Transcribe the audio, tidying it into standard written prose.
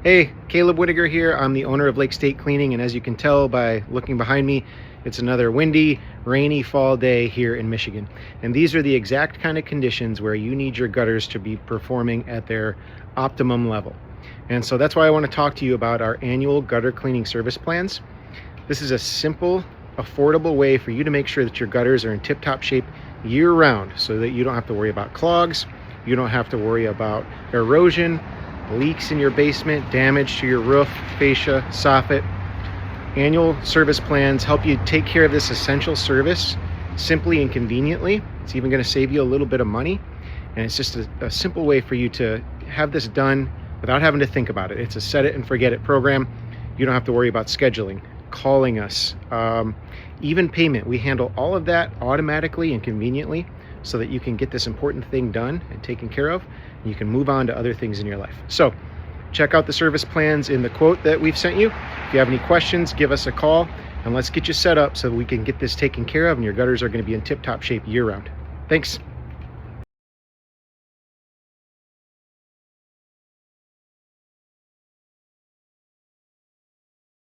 Hey, Caleb Whittaker here. I'm the owner of Lake State Cleaning, and as you can tell by looking behind me, it's another windy, rainy fall day here in Michigan. And these are the exact kind of conditions where you need your gutters to be performing at their optimum level. And so that's why I want to talk to you about our annual gutter cleaning service plans. This is a simple, affordable way for you to make sure that your gutters are in tip-top shape year-round, so that you don't have to worry about clogs, you don't have to worry about erosion, leaks in your basement, damage to your roof, fascia, soffit. Annual service plans help you take care of this essential service simply and conveniently. It's even going to save you a little bit of money, and it's just a simple way for you to have this done without having to think about it. It's a set it and forget it program. You don't have to worry about scheduling, calling us, even payment. We handle all of that automatically and conveniently so that you can get this important thing done and taken care of, and you can move on to other things in your life. So check out the service plans in the quote that we've sent you. If you have any questions, give us a call and let's get you set up so we can get this taken care of and your gutters are going to be in tip-top shape year-round. Thanks.